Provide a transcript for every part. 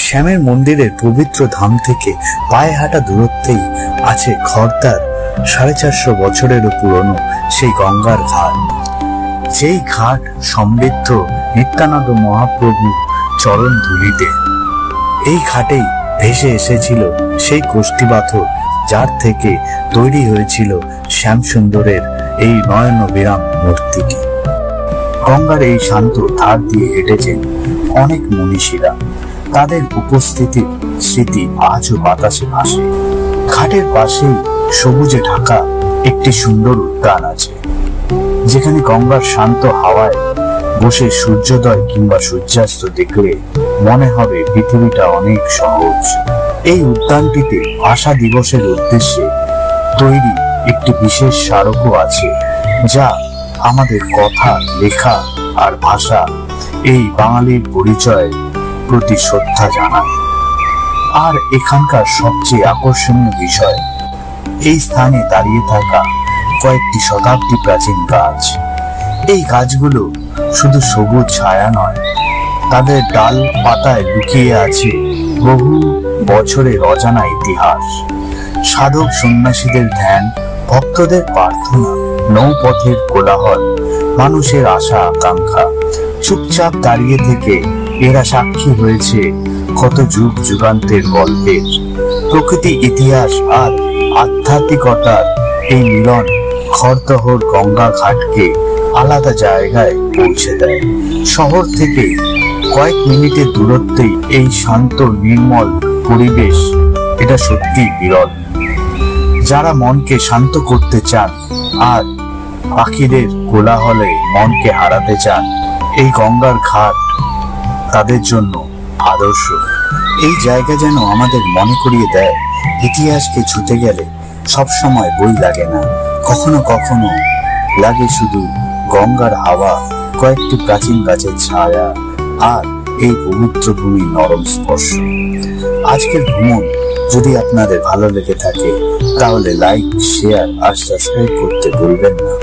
শ্যামের মন্দিরের পবিত্র ধাম থেকে পায়ে হাঁটা দূরত্বেই আছে খড়দার 450 বছরেরও পুরনো সেই গঙ্গার ঘাট, যেই ঘাট সমৃদ্ধ নিত্যানন্দ মহাপ্রভুর চরণ ধুলিতে। এই ঘাটেই ভেসে এসেছিল সেই কোষ্ঠী পাথর, যার থেকে তৈরি হয়েছিল শ্যামসুন্দরের এই নয়ন বিরাম মূর্তিটি। গঙ্গার এই শান্ত ধার দিয়ে হেঁটেছেন অনেক মনীষীরা, তাদের উপস্থিতির স্মৃতি আজও বাতাসে ভাসে। ঘাটের পাশেই সবুজে ঢাকা একটি সুন্দর উদ্যান আছে, যেখানে গঙ্গার শান্ত হাওয়ায় বসে সূর্যোদয় কিংবা সূর্যাস্ত দেখলে মনে হবে পৃথিবীটা অনেক সহজ। এই উদ্যানটিতে ভাষা দিবসের উদ্দেশ্যে তৈরি একটি বিশেষ স্মারকও আছে, যা আমাদের কথা, লেখা আর ভাষা, এই বাঙালির পরিচয়ের প্রতি শ্রদ্ধা জানায়। আর এখানকার সবচেয়ে আকর্ষণীয় বিষয় এই স্থানে দাঁড়িয়ে থাকা কয়েকটি শতাব্দী প্রাচীন গাছ। এই গাছগুলো শুধু সবুজ ছায়া নয়, তাদের ডাল পাতায় লুকিয়ে আছে বহু বছরের অজানা ইতিহাস। সাধক সন্ন্যাসীদের ধ্যান, ভক্তদের প্রার্থনা, নৌপথের কোলাহল, মানুষের আশা আকাঙ্ক্ষা। চুপচাপ দাঁড়িয়ে থেকে এরা সাক্ষী হয়েছে কত যুগ যুগান্তের গল্পের। প্রকৃতি, ইতিহাস আর আধ্যাত্মিকতার এই মিলন খড়দহর গঙ্গা ঘাটকে আলাদা জায়গায় পৌঁছে দেয়। শহর থেকে কয়েক মিনিটের দূরত্বেই এই শান্ত নির্মল পরিবেশ, এটা সত্যি বিরল। যারা মনকে শান্ত করতে চান আর পাখিদের কোলাহলে মনকে হারাতে চান, এই গঙ্গার ঘাট তাদের জন্য আদর্শ। এই জায়গা যেন আমাদের মনে করিয়ে দেয়, ইতিহাসকে ছুঁতে গেলে সবসময় বই লাগে না, কখনো কখনো লাগে শুধু গঙ্গার হাওয়া, কয়েকটি প্রাচীন গাছের ছায়া আর এই পবিত্র ভূমির নরম স্পর্শ। আজকের ভ্রমণ যদি আপনাদের ভালো লেগে থাকে, তাহলে লাইক, শেয়ার আর সাবস্ক্রাইব করতে ভুলবেন না।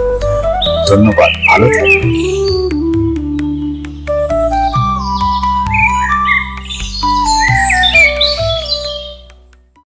ধন্যবাদ, ভালো থাকবেন।